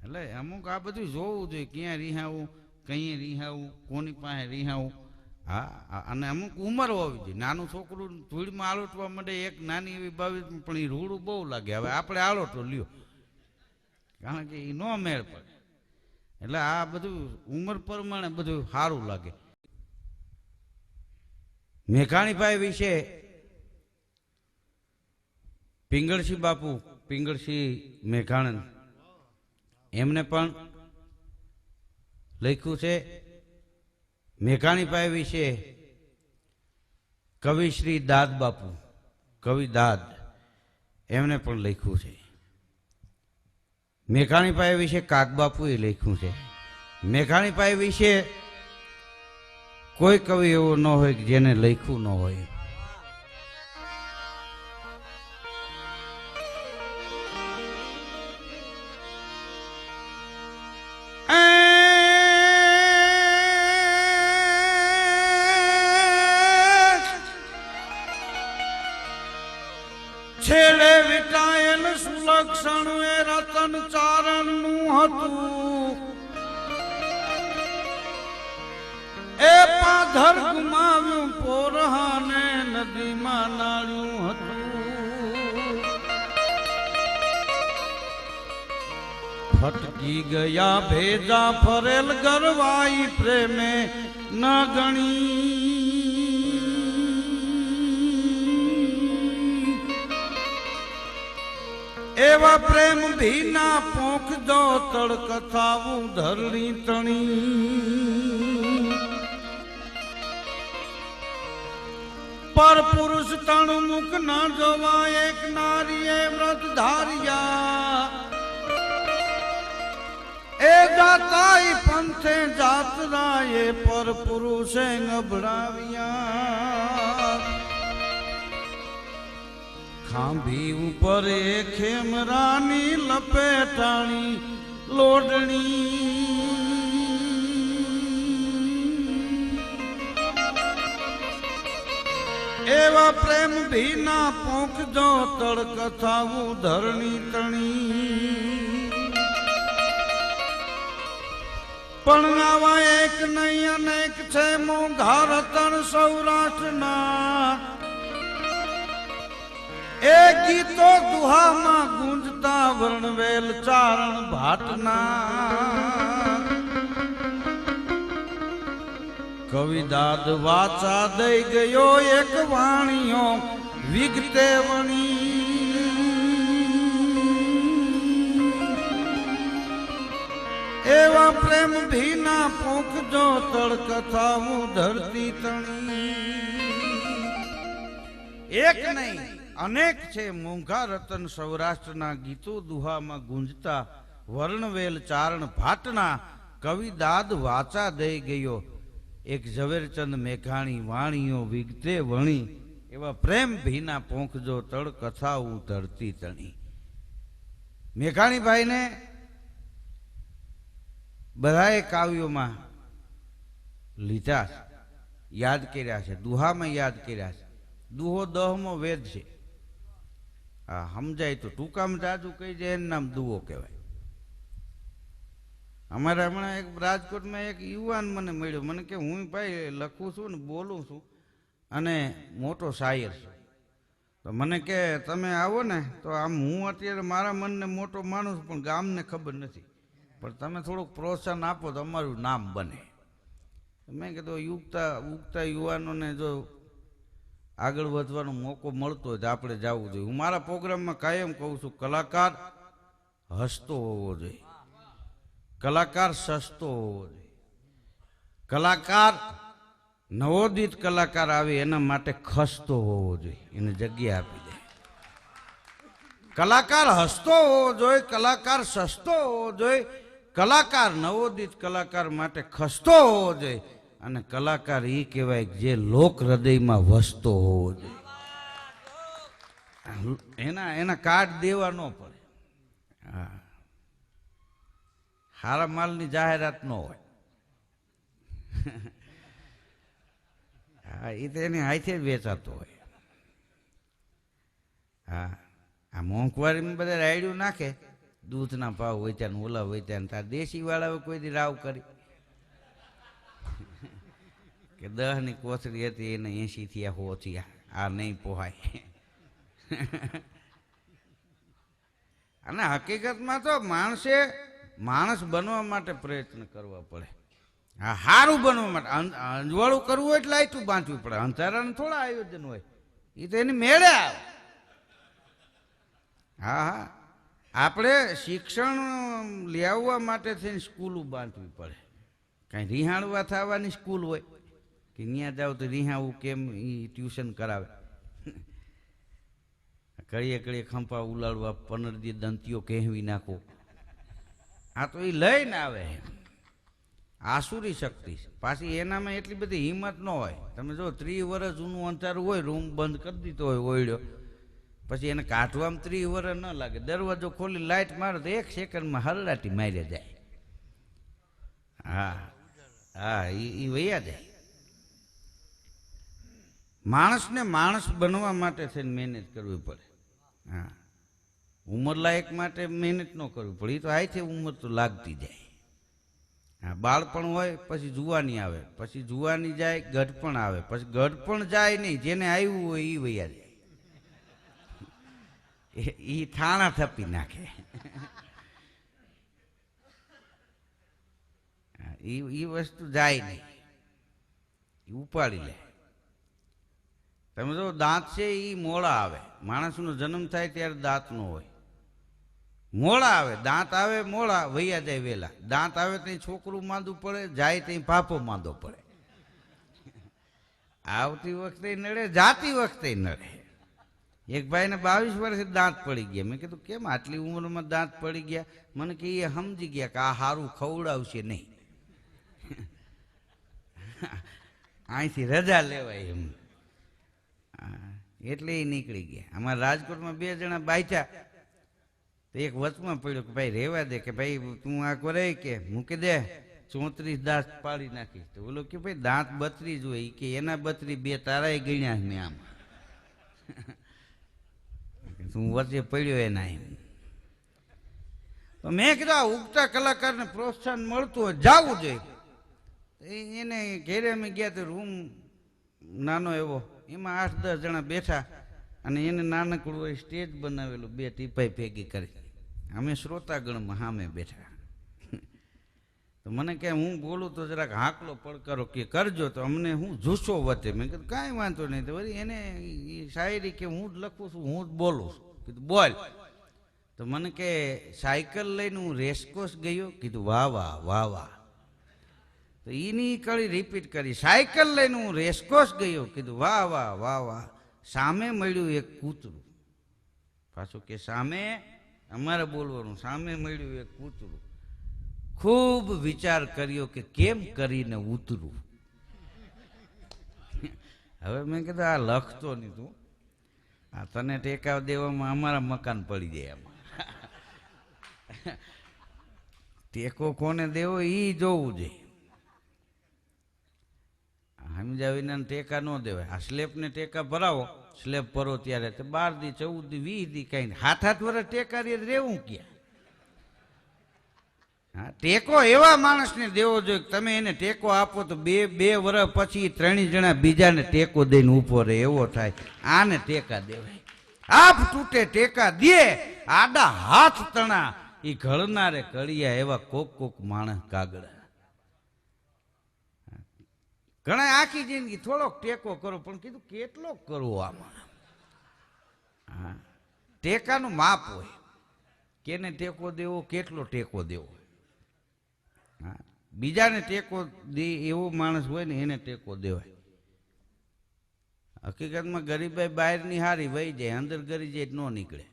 એટલે અમુક આ બધું જોવું જોઈએ ક્યાં રિહાવું કઈ રિહાવું કોની પાસે રિહાવું. હા અને અમુક ઉંમર હોવી જોઈએ. નાનું છોકરું ધૂળમાં આલોટવા માંડે એક નાની એવી બાવીસ પણ એ રૂડું બહુ લાગે. હવે આપણે આલોટો લ્યો કારણ કે એ ન મેળ પડે. એટલે આ બધું ઉંમર પ્રમાણે બધું સારું લાગે. મેઘાણીભાઈ વિશે પિંગળસિંહ બાપુ પિંગળસિંહ મેઘાણંદ એમને પણ લખ્યું છે. મેઘાણીભાઈ વિશે કવિ શ્રી દાદ બાપુ કવિ દાદ એમને પણ લખ્યું છે. મેઘાણીભાઈ વિશે કાકબાપુએ લખ્યું છે. મેઘાણીભાઈ વિશે કોઈ કવિ એવો ન હોય કે જેને લખ્યું ન હોય. છેડે વિટાયેલ સુલક્ષણ એ રતન ચારણ નું હતું. એ પાધર ગુમાવ્યું પોરહાને નદીમાં નાળ્યું હતું. ફટકી ગયા ભેજા ફરેલ ગરવાઈ પ્રેમે ન ગણી. એવા પ્રેમ ભીના પોખજો તડકથાવું ધરણી તણી. પર પુરુષ તણ મુખ ન જોવા એક નારીએ વ્રત ધાર્યા. એ જાતાઈ પંથે જાતરાએ પર પુરુષે નભરાવ્યા. ખાંભી ઉપર એ ખેમરાની લપેટાણી લોડણી. એવા પ્રેમ ભીના પોખજો તડકથાવું ધરણી તણી. પણ આવા એક નહીં અનેક છે મોંઘા રતન સૌરાષ્ટ્રના. એ ગીતો દુહામાં ગુંજતા વર્ણવેલ ચારણ ભાટના. કવિદાદ વાચા દઈ ગયો એક વાણીઓ વિગતે વણી. એવા પ્રેમ ભીના પોખજો તડકથાવું ધરતી તણી. એક નહીં અનેક છે મોંઘા રતન સૌરાષ્ટ્રના ગીતો દુહામાં ગુંજતા વર્ણવેલ ચારણ ભાટના. કવિદાદ વાચા દઈ ગયો એક ઝવેરચંદ મેઘાણી વાણીઓ વિગતે વણી. એવા પ્રેમ ભીના પોંખજો તળ કથાવું ધરતી તણી. મેઘાણીભાઈને બધાએ કાવ્યોમાં લીધા યાદ કર્યા છે. દુહામાં યાદ કર્યા છે. દુહો 10મો વેદ છે. હા સમજાય તો ટૂંકામાં જાજુ કહી જાય એનું નામ દુહો કહેવાય. અમારે હમણાં એક રાજકોટમાં એક યુવાન મને મળ્યો. મને કે હું ભાઈ લખું છું ને બોલું છું અને મોટો શાયર છું. તો મને કે તમે આવો ને તો આમ હું અત્યારે મારા મનને મોટો માણું છું પણ ગામને ખબર નથી. પણ તમે થોડુંક પ્રોત્સાહન આપો તો અમારું નામ બને. મેં કીધું ઉગતા યુવાનોને જો આગળ વધવાનો મોકો મળતો હોય તો આપણે જવું જોઈએ. હું મારા પ્રોગ્રામમાં કાયમ કહું છું કલાકાર હસતો હોવો જોઈએ. કલાકાર સસ્તો હોવો જોઈએ. કલાકાર નવોદિત કલાકાર આવે એના માટે ખસતો હોવો જોઈએ. એને જગ્યા આપી દે. કલાકાર હસતો હોવો જોઈએ, કલાકાર સસ્તો હોવો જોઈએ, કલાકાર નવોદિત કલાકાર માટે ખસતો હોવો જોઈએ, અને કલાકાર એ કહેવાય જે લોક હૃદયમાં વસતો હોવો જોઈએ. એના કાર્ડ દેવા ન પડે. હા, હારા માલની જાહેરાત ન હોય. હા, એ તો એની હાથે જ વેચાતો હોય. હા, આ મોંઘવારીમાં બધા રાયડું નાખે, દૂધના ભાવ વેચ્યા ને ઓલા વેચ્યા ને, તાર દેશી વાળાઓ કોઈ દી રાવ કરી કે 10ની કોથળી હતી એને 80 થયા 100 થયા, આ નહીં પોહાય. અને હકીકતમાં તો માણસ બનવા માટે પ્રયત્ન કરવા પડે. હા, સારું બનવા માટે અંજવાળું કરવું હોય એટલે લાઈટું બાંધવી પડે. અંધારાનું થોડા આયોજન હોય, એ તો એની મેળે આવે. હા હા, આપણે શિક્ષણ લેવા માટે થઈને સ્કૂલો બાંધવી પડે. કાંઈ રિહાણવા થવાની સ્કૂલ હોય કે ત્યાં જાવ તો રિહાવું કેમ એ ટ્યુશન કરાવે. કડીએ કડીએ ખંપા ઉલાડવા, 15 દી દંતીઓ કહેવી નાખો. આ તો એ લઈને આવે આસુરી શક્તિ. પાછી એનામાં એટલી બધી હિંમત ન હોય. તમે જો 30 વર્ષ જૂનું અંધારું હોય, રૂમ બંધ કરી દીધો હોય ઓયડ્યો, પછી એને કાઢવામાં 30 વર્ષ ન લાગે. દરવાજો ખોલી લાઇટ મારો તો 1 સેકન્ડમાં હરડાટી મારી જાય. હા હા, એ વૈયા જાય. માણસને માણસ બનવા માટે થઈને મહેનત કરવી પડે. હા, ઉંમર લાયક માટે મહેનત ન કરવી પડે. એ તો આથી ઉંમર તો લાગતી જાય. હા, બાળપણ હોય પછી જુવાની આવે, પછી જુવાની જાય ગઢપણ આવે, પછી ગઢપણ જાય નહીં, જેને આવ્યું હોય એ વૈયા જાય. એ થાણા થપી નાખે. એ વસ્તુ જાય નહીં, ઉપાડી લે. તમે જો દાંત છે એ મોડા આવે. માણસનો જન્મ થાય ત્યારે દાંત ન હોય, મોડા આવે. દાંત આવે મોડા, વૈયા જાય વેલા. દાંત આવે ત્યાં છોકરું માંદું પડે, જાય ત્યાં પાપો માંદો પડે. આવતી વખતે નડે, જાતી વખતે નડે. એક ભાઈને 22 વર્ષે દાંત પડી ગયા. મેં કીધું કેમ આટલી ઉંમરમાં દાંત પડી ગયા? મને કે એ સમજી ગયા કે આ સારું ખવડાવશે નહીં, અહીંથી રજા લેવાય એમ. એટલે એ નીકળી ગયા. અમારા રાજકોટમાં 2 જણા બાયચા, તો એક વચમાં પડ્યો કે ભાઈ રહેવા દે, કે ભાઈ તું આ કરે કે મૂકી દે, 34 દાંત પાડી નાખીશ. તો બોલો કે ભાઈ દાંત 32 હોય, કે એના 32, 2 તારાય ગણ્યા મેં આમ. તું વચ્ચે પડ્યો એના એમ. તો મેં કીધું આ ઉગતા કલાકારને પ્રોત્સાહન મળતું હોય જવું જોઈએ. એને ઘેરે અમે ગયા તો રૂમ નાનો એવો, એમાં 8-10 જણા બેઠા, અને એને નાનકડું હોય સ્ટેજ બનાવેલું, 2 ટીપાઈ ભેગી કરી. અમે શ્રોતાગણમાં સામે બેઠા. તો મને કે હું બોલું તો જરાક હાંકલો પડકારો કે કરજો, તો અમને હું જુસ્સો વધે. મેં કીધું કાંઈ વાંધો નહીં. તો વળી એને શાયરી કે હું જ લખું છું, હું જ બોલું છું. કીધું બોલ. તો મને કે સાયકલ લઈને હું રેસકોર્સ ગયો. કીધું વાહ વાહ વાહ વાહ. તો એની કળી રિપીટ કરી, સાયકલ લઈને હું રેસકોર્સ ગયો. કીધું વાહ વાહ વાહ વાહ. સામે મળ્યું એક કૂતરું. પાછું કે સામે, અમારે બોલવાનું, સામે મળ્યું એક કૂતરું. ખૂબ વિચાર કર્યો કે કેમ કરીને ઉતરું. હવે મેં કીધું આ લખતો નહીં તું, આ તને ટેકા દેવામાં અમારા મકાન પડી જાય. એમાં ટેકો કોને દેવો એ જોવું જોઈએ. સમજા વિના ટેકા ન દેવાય. આ સ્લેબને ટેકા ભરાવો, સ્લેબ ભરો ત્યારે તો 12 દી 14 દી 20 દી કઈ 7-8 વર્ષ ટેકા રહેવું ક્યાં? હા, ટેકો એવા માણસને દેવો જોઈએ તમે એને ટેકો આપો તો 2 વર્ષ પછી 3 જણા બીજાને ટેકો દઈને ઊભો રહે, એવો થાય. આને ટેકા દેવાય. આપ તૂટે ટેકા દે, આડા હાથ તણા એ ઘડનારે કળિયા, એવા કોક માણસ કાગડા. ઘણા આખી જિંદગી થોડોક ટેકો કરો, પણ કીધું કેટલો કરવો આમાં? હા, ટેકાનું માપ હોય. કેને ટેકો દેવો, કેટલો ટેકો દેવો. હા, બીજાને ટેકો દે એવો માણસ હોય ને એને ટેકો દેવાય. હકીકતમાં ગરીબાઈ બહારની હારી વહી જાય, અંદર ગરી જાય ન નીકળે.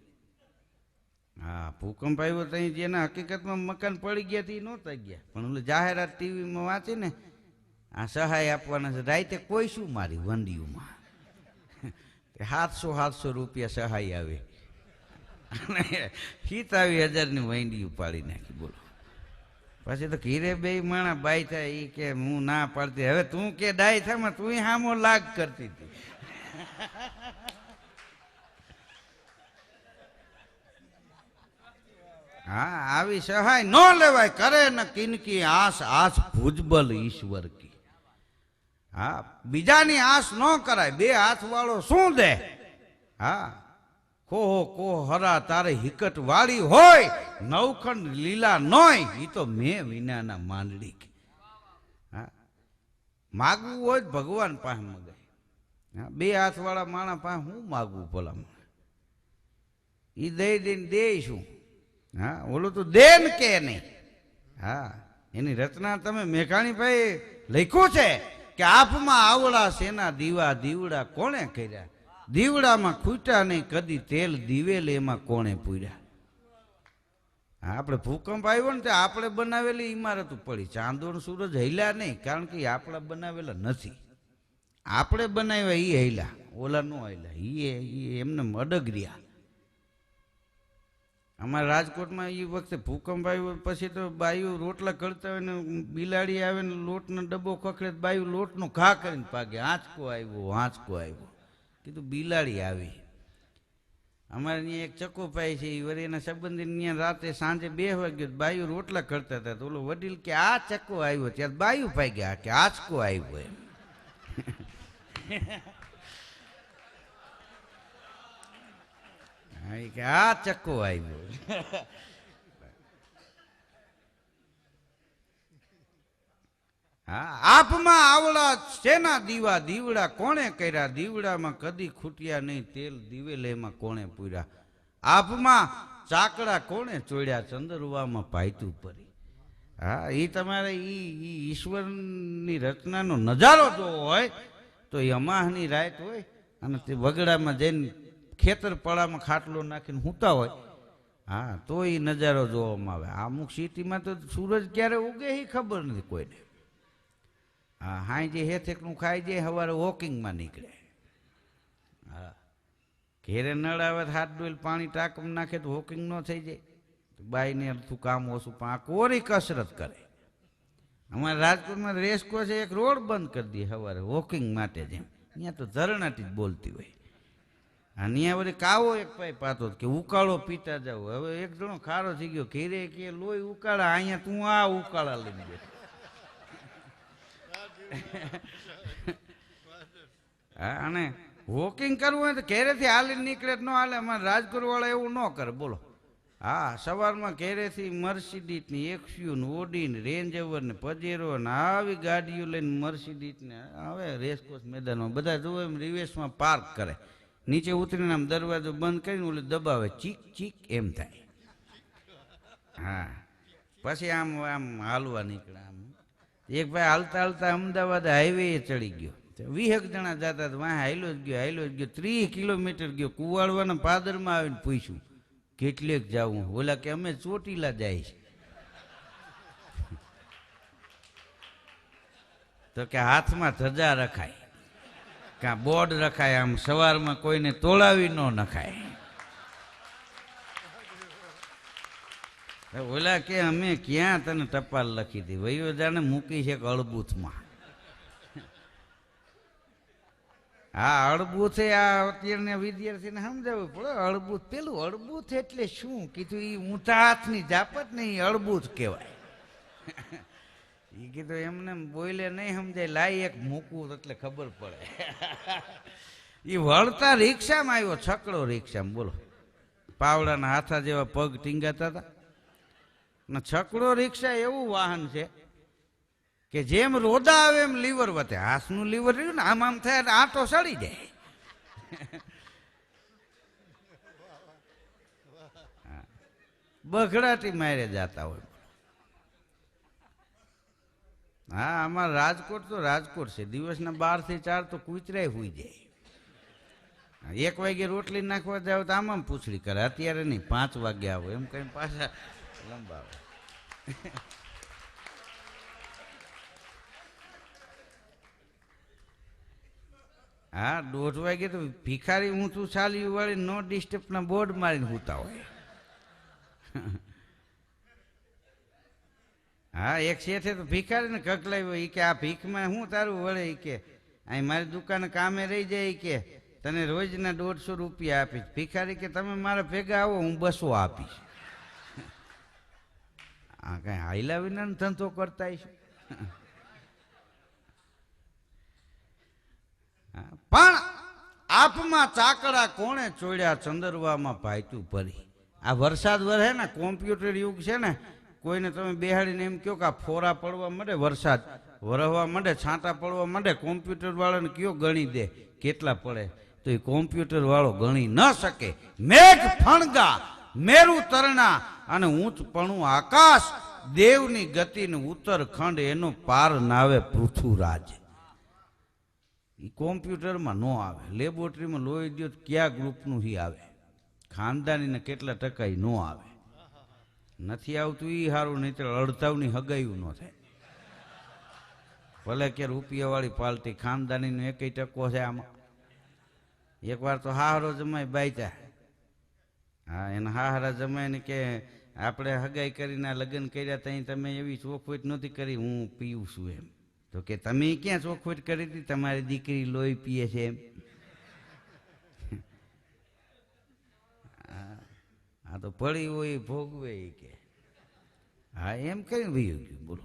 હા, ભૂકંપ આવ્યો તો જેના હકીકતમાં મકાન પડી ગયા તે નહોતા ગયા, પણ ઓલું જાહેરાત ટીવીમાં વાંચી ને આ સહાય આપવાના છે, રાતે કોઈ શું મારી વંડીઓમાં 700 રૂપિયા સહાય આવે, 27,000ની વંડી ઉપાડી નાખી. બોલો, પછી તો ઘીરે બે માણા બાઈ થાય એ કે હું ના પાડતી, હવે તું કે ડાય થામાં તું હામો લાગ કરતી હતી. હા, આવી સહાય ન લેવાય, કરે ને કિનકી આસ આસ ભુજબલ ઈશ્વર કી. હા, બીજાની આસ ન કરાય, બે હાથ વાળો શું દે. હા, કોહો હરા તારે હિકટ વાળી હોય, નવખંડ લીલા નોય ઈ તો મેં વિનાના માંડડી. હા, માગવું હોય ભગવાન પાસે મગાય. હા, બે હાથ વાળા માણા પાસે હું માગવું ભલામાં, ઈ દઈ દઈને દે શું. હા, ઓલું તો દે ને કે નહીં. હા, એની રચના તમે મેઘાણીભાઈ લખ્યું છે કે આપમાં આવડા સેના દીવા દીવડા કોણે કર્યા, દીવડામાં ખૂટ્યા નહીં કદી તેલ દિવેલ એમાં કોણે પૂર્યા. આપણે ભૂકંપ આવ્યો ને તે આપણે બનાવેલી ઇમારત પડી, ચાંદોર સૂરજ હૈલા નહીં, કારણ કે આપણા બનાવેલા નથી. આપણે બનાવ્યા એ હૈલા, ઓલા નો હૈલા, એ એમને અડગર્યા. અમારા રાજકોટમાં એ વખતે ભૂકંપ આવ્યો પછી તો બાયું રોટલા કરતા હોય ને બિલાડી આવે ને લોટનો ડબ્બો ખખડે, બાયું લોટનો ઘા કરીને પાકે, આંચકો આવ્યો. કીધું બિલાડી આવી. અમારે ત્યાં એક ચકોભાઈ છે, એ વળી એના સંબંધી ત્યાં રાતે સાંજે 2 વાગ્યે બાયું રોટલા કરતા હતા, તો ઓલો વડીલ કે આ ચકો આવ્યો, ત્યારે બાયું ભાગ્યા કે આંચકો આવ્યો એમ. કે આ ચક્કો આવ્યો. હા, આપમાં આવડા શેના દીવા દીવડા કોણે કર્યા, દીવડામાં કદી ખૂટ્યા નહીં તેલ દિવેલ એમાં કોણે પૂર્યા. આપમાં ચાકડા કોણે ચોડ્યા, ચંદરવામાં પાયતું પરી. હા, એ તમારે ઈ ઈશ્વરની રચનાનો નજારો જોવો હોય તો યમાહની રાત હોય અને તે વગડામાં જઈને ખેતર પડામાં ખાટલો નાખીને સૂતા હોય, હા, તો એ નજારો જોવામાં આવે. અમુક સિટીમાં તો સૂરજ ક્યારે ઉગે એ ખબર નથી કોઈને. હા, હાઈ હેથેકનું ખાઈ જાય, સવારે વોકિંગમાં નીકળે. હા, ઘેરે નળ આવે હાથ ડોલ પાણી ટાંકમાં નાખે તો વોકિંગ ન થઈ જાય, બાઈને અડધું કામ ઓછું, પણ આ કોરી કસરત કરે. અમારા રાજકોટમાં રેસકોર્સ એક રોડ બંધ કરી દે સવારે વોકિંગ માટે, જેમ અહીંયા તો ઝરણાટી જ બોલતી હોય. અહીંયા વળી કાવો એક પાઈ પાતો કે ઉકાળો પીતા જાવ. હવે એક જણો ખારો થઈ ગયો, ઘેરે કે લોહી ઉકાળા, અહીંયા તું આ ઉકાળા લઈને ગયો. હા, અને વોકિંગ કરવું હોય તો ઘેરેથી હાલીને નીકળે ન હાલે. અમારે રાજકોટ વાળા એવું ન કરે. બોલો, હા, સવારમાં ઘેરેથી મર્સિડીઝ ને એક્સ્યુ ને ઓડી ને રેન્જવર ને પજેરો ને આવી ગાડીઓ લઈને મર્સિડીઝ ને હવે રેસકોર્સ મેદાનમાં બધા જોવે એમ રિવેશમાં પાર્ક કરે, નીચે ઉતરીને આમ દરવાજો બંધ કરીને ઓલે દબાવે, ચીક ચીક એમ થાય. હા, પછી આમ હાલવા નીકળે. આમ એક ભાઈ હાલતા હાલતા અમદાવાદ હાઈવે ચડી ગયો, 20 જણા જતા, વાહ હાઈલો જ ગયો 30 કિલોમીટર ગયો. કુવાડવાના પાદરમાં આવીને પૂછ્યું કેટલેક જાવું, ઓલા કે અમે ચોટીલા જાય છે. તો કે હાથમાં ધજા રખાય, કાં બોર્ડ રખાય, આમ સવારમાં કોઈને તોડાવી ન નખાય. ઓલા કે અમે ક્યાં તને ટપાલ લખી હતી, વયો જાણે મૂકી છે અળબૂથમાં. હા, અળબૂથ આ અત્યારના વિદ્યાર્થીને સમજાવવું પડે. અળબૂથ પેલું અળબૂથ એટલે શું કીધું, એ ઊંચા હાથની જાપત ને એ અળબૂથ કહેવાય. એ કીધું એમને બોલે નહીં સમજાય, લાઈ એક મૂકવું એટલે ખબર પડે. એ વળતા રિક્ષામાં આવ્યો, છકડો રિક્ષામાં. બોલો, પાવડાના હાથા જેવા પગ ટીંગાતા હતા. છકડો રિક્ષા એવું વાહન છે કે જેમ રોદા આવે એમ લીવર વધે. હાથનું લીવર રહ્યું ને આમ થાય એટલે આંટો સડી જાય. બઘડાટી મારે જતા હોય. હા, અમારા રાજકોટ તો રાજકોટ છે, દિવસના 12 થી 4 તો કૂતરાય હોઈ જાય. 1 વાગે રોટલી નાખવા જાવ તો આમાં પૂછડી કરે, અત્યારે નહીં 5 વાગે આવો એમ કઈ પાછા લંબાવે. હા 1:30 વાગે તો ભિખારી ઊંચું ચાલ્યું વાળી નો ડિસ્ટર્બ ના બોર્ડ મારીને સૂતા હોય. હા એક શેઠે તો ભિખારીને કકલાવ્યો, એ કે આ ભીખમાં શું તારું વળે, એ કે અહીં મારી દુકાને કામે રહી જાય, કે તને રોજના 150 રૂપિયા આપીશ. ભિખારી કે તમે મારા ભેગા આવો હું 200 આપીશ. આ કઈ હાઈલા વિના ધંધો કરતા છે. પણ આપમાં ચાકડા કોણે ચોડ્યા, ચંદરવામાં ભાઈતું ભરી. આ વરસાદ વરહે ને, કોમ્પ્યુટર યુગ છે ને, કોઈને તમે બેહાડીને એમ કહો કે આ ફોરા પડવા માંડે, વરસાદ વરહવા માંડે, છાંટા પડવા માંડે, કોમ્પ્યુટર વાળાને કયો ગણી દે કેટલા પડે, તો એ કોમ્પ્યુટર વાળો ગણી ન શકે. મેઘ ફણગા મેરુ તરણા અને ઊંચપણું આકાશ, દેવની ગતિનું ઉત્તરખંડ, એનો પાર નાવે પૃથુરાજ. એ કોમ્પ્યુટરમાં ન આવે, લેબોરેટરીમાં લોહી દો કયા ગ્રુપનું હી આવે, ખાનદાનીને કેટલા ટકા ન આવે. નથી આવતું એ સારું, નહીં તો અડધાવની હગાયું ન થાય. ભલે કે રૂપિયાવાળી પાલટી, ખાનદાનીનો 1% છે આમાં. એકવાર તો હાહરો જમાઈ બાઈતા, હા એના હાહરા જમાઈને કે આપણે હગાઈ કરીને લગ્ન કર્યા ત્યાં તમે એવી ચોખવટ નહોતી કરી, હું પીવું છું એમ. તો કે તમે ક્યાં ચોખવટ કરી હતી, તમારી દીકરી લોહી પીએ છે એમ. આ તો પડી હોય ભોગવે કે, હા એમ કરીને વયું ગયું. બોલો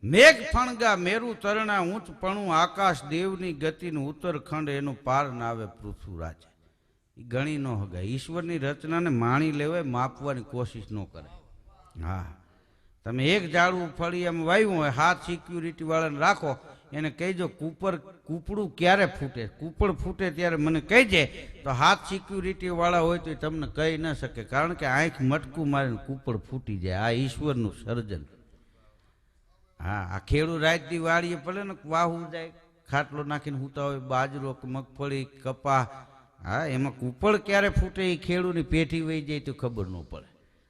મેઘ ફણગા મેરુ તરણા ઊંચપણું આકાશ, દેવની ગતિનું ઉત્તરખંડ, એનું પાર નાવે પૃથુરાજ. ગણી ન હગાય. ઈશ્વરની રચનાને માણી લેવાય, માપવાની કોશિશ ન કરે. હા તમે એક ઝાડવું ફળી એમ વાવ્યું હોય, હાથ સિક્યુરિટી વાળાને રાખો, એને કહેજો કૂપડું ક્યારે ફૂટે, કૂપડ ફૂટે ત્યારે મને કહેજે, તો હાથ સિક્યુરિટી વાળા હોય તો એ તમને કહી ન શકે, કારણ કે આંખ મટકું મારીને કૂપડ ફૂટી જાય. આ ઈશ્વરનું સર્જન. હા આ ખેડૂત રાતની વાડીએ ભલે ને વાહું જાય, ખાટલો નાખીને સૂતા હોય, બાજરો કે મગફળી કપા, હા એમાં કૂપડ ક્યારે ફૂટે એ ખેડૂતની પેઠી વહી જાય તો ખબર ન પડે.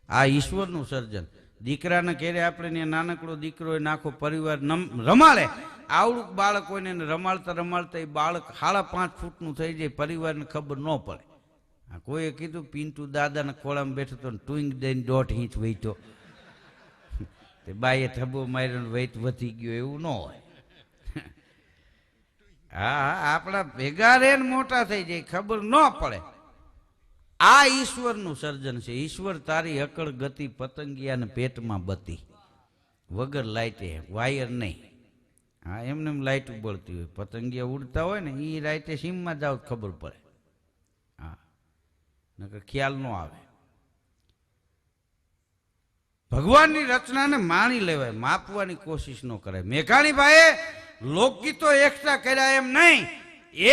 આ ઈશ્વરનું સર્જન. દીકરાને ઘેરે આપણે નાનકડો દીકરો હોય, નાખો પરિવાર રમાડે, આવડું બાળક હોય ને રમાડતા રમાડતા એ બાળક 5.5 ફૂટનું થઈ જાય, પરિવારને ખબર ન પડે. હા કોઈએ કીધું પિન્ટુ દાદાના ખોળામાં બેઠો તો ટુઈંગ દઈને 1.5 ઇંચ વહીતો, તે બાઈએ ઠબો માર્યો વેઇટ વધી ગયો, એવું ન હોય. હા આપણા ભેગા રે મોટા થઈ જાય, ખબર ન પડે. આ ઈશ્વરનું સર્જન છે. ઈશ્વર તારી અકળ ગતિ, પતંગિયાને પેટમાં બતી, વગર લાઇટે, વાયર નહીં. હા એમને એમ લાઇટ બળતી હોય, પતંગિયા ઉડતા હોય ને એ લાઇટે સીમમાં જાવ ખબર પડે. હા નકર ખ્યાલ ન આવે. ભગવાનની રચનાને માણી લેવાય, માપવાની કોશિશ ન કરાય. મેઘાણીભાઈએ લોકગીતો એકઠા કર્યા એમ નહીં,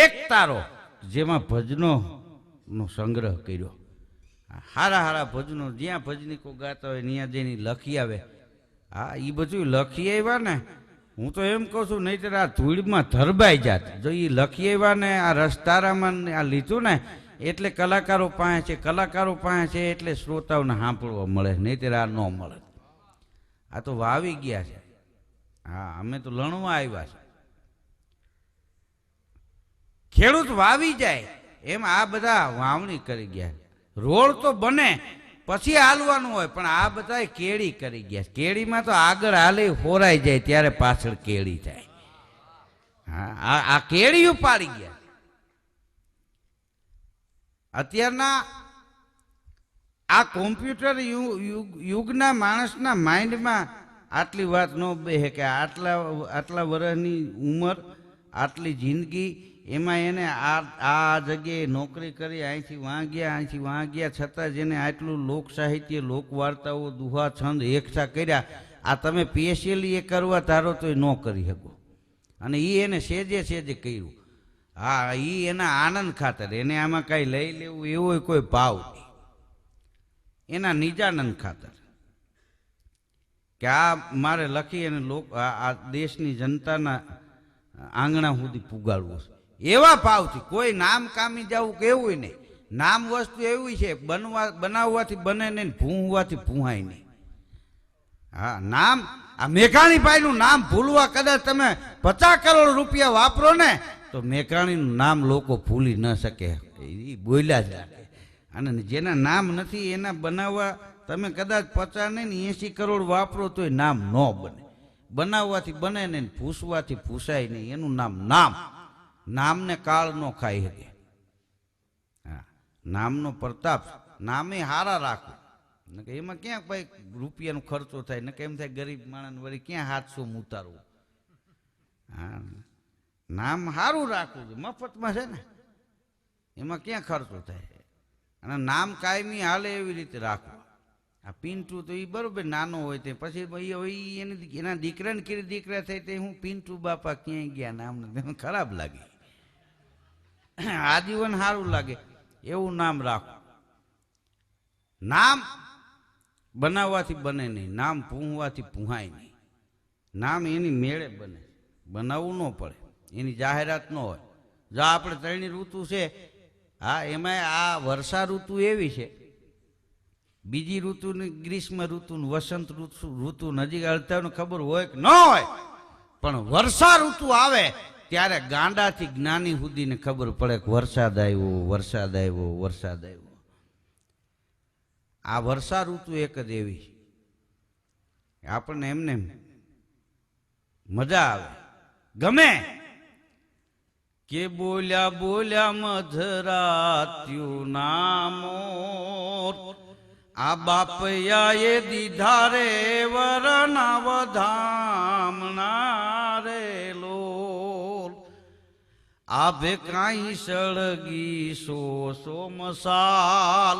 એક તારો જેમાં ભજનો નો સંગ્રહ કર્યો. હારા હારા ભજનો જ્યાં ભજનીકો ગાતા હોય ત્યાં જઈને લખી આવે. હા એ બધું લખી આવ્યા ને, હું તો એમ કહું છું, નહીંતર આ ધૂળમાં ધરબાઈ જાત. જો એ લખી આવ્યા ને આ રસ્તારામાં આ લીધું ને એટલે કલાકારો પાસે છે, કલાકારો પાસે છે એટલે શ્રોતાઓને સાંભળવા મળે, નહીંતર આ ન મળે. આ તો વાવી ગયા છે. હા અમે તો લણવા આવ્યા છે. ખેડૂત વાવી જાય એમ આ બધા વાવણી કરી ગયા. રોડ તો બને પછી હાલવાનું હોય, પણ આ બધા કેળી કરી ગયા. કેળીમાં તો આગળ હાલે હોરાઈ જાય ત્યારે પાછળ કેળી થાય. હા આ કેળીઓ પાડી ગયા. અત્યારના આ કોમ્પ્યુટર યુગના માણસના માઇન્ડમાં આટલી વાત ન બેહે કે આટલા વર્ષની ઉંમર, આટલી જિંદગી, એમાં એને આ જગ્યાએ નોકરી કરી, અહીંથી વાં ગયા, છતાં જેને આટલું લોક સાહિત્ય, લોકવાર્તાઓ, દુહા, છંદ એકઠા કર્યા, આ તમે PSLE એ કરવા ધારો તો એ ન કરી શકો. અને એ એને સેજે કર્યું. હા એ એના આનંદ ખાતર, એને આમાં કાંઈ લઈ લેવું એવો કોઈ ભાવ નહીં, એના નિજાનંદ ખાતર કે આ મારે લખી અને આ દેશની જનતાના આંગણા સુધી પુગાડવું છે. એવા ભાવથી. કોઈ નામ કામી જવું કે એવું નહીં. નામ વસ્તુ એવી છે બનાવવાથી બને નહીં, ભૂંવાથી ભૂંહાય નહીં. હા, નામ આ મેઘાણીભાઈનું નામ ભૂલવા કદાચ તમે 50 કરોડ રૂપિયા વાપરો ને તો મેઘાણીનું નામ લોકો ભૂલી ન શકે, એ બોલ્યા જ રાખે. અને જેના નામ નથી એના બનાવવા તમે કદાચ 50 નહીં 80 કરોડ વાપરો તોય નામ ન બને. બનાવવાથી બને નહીં, ભૂસવાથી ભૂસાય નહીં. એનું નામ નામ. નામને કાળ ન ખાઈ શકે. હા, નામનો પ્રતાપ. નામે હારા રાખવું. એમાં ક્યાં ભાઈ રૂપિયાનો ખર્ચો થાય ને કેમ થાય ગરીબ માણસ વળી ક્યાં 700 ઉતારવું. હા, નામ સારું રાખવું છે, મફતમાં છે ને, એમાં ક્યાં ખર્ચો થાય. અને નામ કાયમી હાલે એવી રીતે રાખવું. આ પિન્ટુ તો એ બરોબર નાનો હોય તે પછી એના દીકરાને કીરી દીકરા થાય તે હું પિન્ટુ બાપા ક્યાંય ગયા નામ ખરાબ લાગે. આજીવન સારું લાગે એવું નામ રાખવું. નામ બનાવવાથી બને નહીં, નામ પૂંહવાથી પૂંહાય નહીં. નામ એની મેળે બને, બનાવવું ન પડે, એની જાહેરાત ન હોય. જો આપણે 3 ઋતુ છે, હા, એમાં આ વર્ષા ઋતુ એવી છે, બીજી ઋતુની ગ્રીષ્મ ઋતુ, વસંત ઋતુ નજીક આવતા ખબર હોય કે ન હોય, પણ વર્ષા ઋતુ આવે ત્યારે ગાંડાથી જ્ઞાની સુધીને ખબર પડે કે વરસાદ આવ્યો, વરસાદ આવ્યો, વરસાદ આવ્યો. આ વર્ષા ઋતુ એક જ એવી આપણને એમને મજા આવે, ગમે. કે બોલ્યા બોલ્યા મધરાત્યુ નામો આ બાપયા એ દીધા રે વરના વધામણા રે લોલ. આભે કાંઈ સળગી સો મસાલ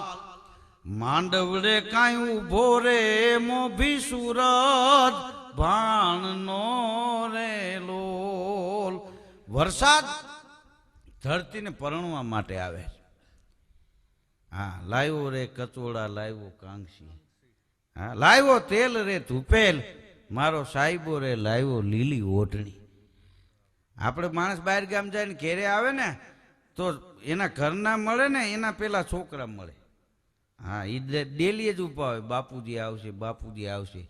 માંડવડે કાંઈ ઉભો રે મોભી સુરત ભાણ નો રે લોલ. વરસાદ ધરતીને પરણવા માટે આવે છે. હા, લાવ્યો રે કચોડા, લાવ્યો કાંગસી, હા, લાવ્યો તેલ રે ધૂપેલ, મારો સાહેબો રે લાવ્યો લીલી ઓઢણી. આપણે માણસ બહાર ગામ જાય ને ઘેરે આવે ને તો એના ઘરના મળે ને એના પેલા છોકરા મળે. હા, એ ડેલી જ ઉભા હોય, બાપુજી આવશે, બાપુજી આવશે.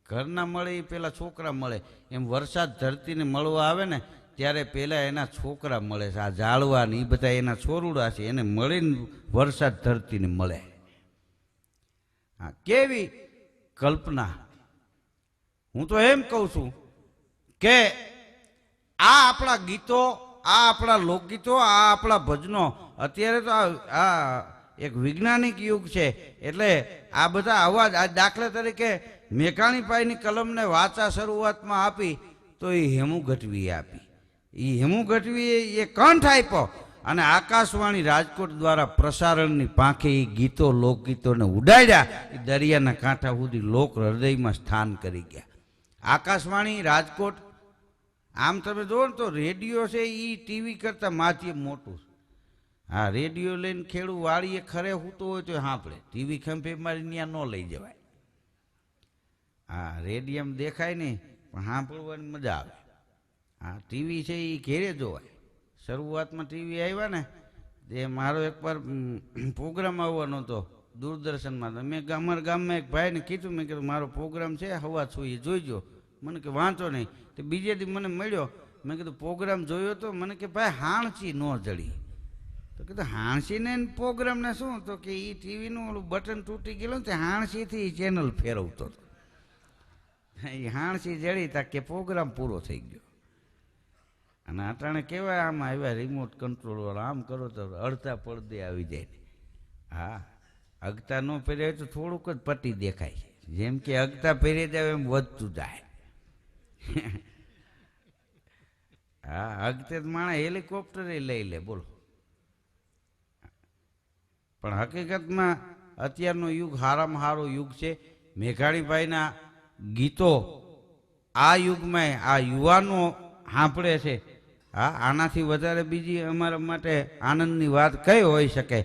ઘરના મળે એ પેલા છોકરા મળે. એમ વરસાદ ધરતીને મળવા આવે ને ત્યારે પેલા એના છોકરા મળે છે. આ ઝાડવા ને એ બધા એના છોરુડા છે, એને મળીને વરસાદ ધરતીને મળે. હા, કેવી કલ્પના. હું તો એમ કહું છું કે આ આપણા ગીતો, આ આપણા લોકગીતો, આ આપણા ભજનો, અત્યારે તો આ એક વૈજ્ઞાનિક યુગ છે એટલે આ બધા અવાજ, આ દાખલા તરીકે મેઘાણીભાઈની કલમને વાચા શરૂઆતમાં આપી તો એ હેમુ ગઢવીએ આપી. એ હેમુ ગઢવીએ એ કંઠ આપ્યો અને આકાશવાણી રાજકોટ દ્વારા પ્રસારણની પાંખે એ ગીતો લોકગીતોને ઉડાડ્યા. એ દરિયાના કાંઠા સુધી લોક હૃદયમાં સ્થાન કરી ગયા. આકાશવાણી રાજકોટ, આમ તમે જુઓ ને તો રેડિયો છે એ ટીવી કરતાં માધ્યમ મોટું છે. હા, રેડિયો લઈને ખેડૂત વાળીએ ખરે હૂતો હોય તો સાંભળે, ટીવી ખંભે મારી ત્યાં ન લઈ જવાય. હા, રેડિયમ દેખાય નહીં પણ સાંભળવાની મજા આવે. હા, ટીવી છે એ ઘેરે જોવાય. શરૂઆતમાં ટીવી આવ્યા ને તે મારો એકવાર પ્રોગ્રામ આવવાનો હતો દૂરદર્શનમાં. મેં અમારા ગામમાં એક ભાઈને કીધું, મેં કીધું મારો પ્રોગ્રામ છે હવા છું, જોઈજો. મને કે વાંચો નહીં. તો બીજે દી મને મળ્યો, મેં કીધું પ્રોગ્રામ જોયો તો? મને કે ભાઈ હાણચી ન જડી. તો કીધું હાણસીને પ્રોગ્રામને શું? તો કે એ ટીવીનું ઓલું બટન તૂટી ગયેલું તે હાણસીથી ચેનલ ફેરવતો હતો. એ હાણસી જડી તા કે પ્રોગ્રામ પૂરો થઈ ગયો. અને અટાણે કેવાય આમાં આવ્યા રિમોટ કંટ્રોલ વાળા, આમ કરો તો અડધા પડદે આવી જાય. હા, અગતા ન પહેર્યા તો થોડુંક જ પટ્ટી દેખાય છે. જેમ કે અગતા પહેરી જાય એમ વધતું જાય. હા, અગતે માણસ હેલિકોપ્ટરે લઈ લે, બોલો. પણ હકીકતમાં અત્યારનો યુગ હારામાં હારો યુગ છે. મેઘાણીભાઈના ગીતો આ યુગમાં આ યુવાનો સાંભળે છે. હા, આનાથી વધારે બીજી અમારા માટે આનંદની વાત કઈ હોઈ શકે?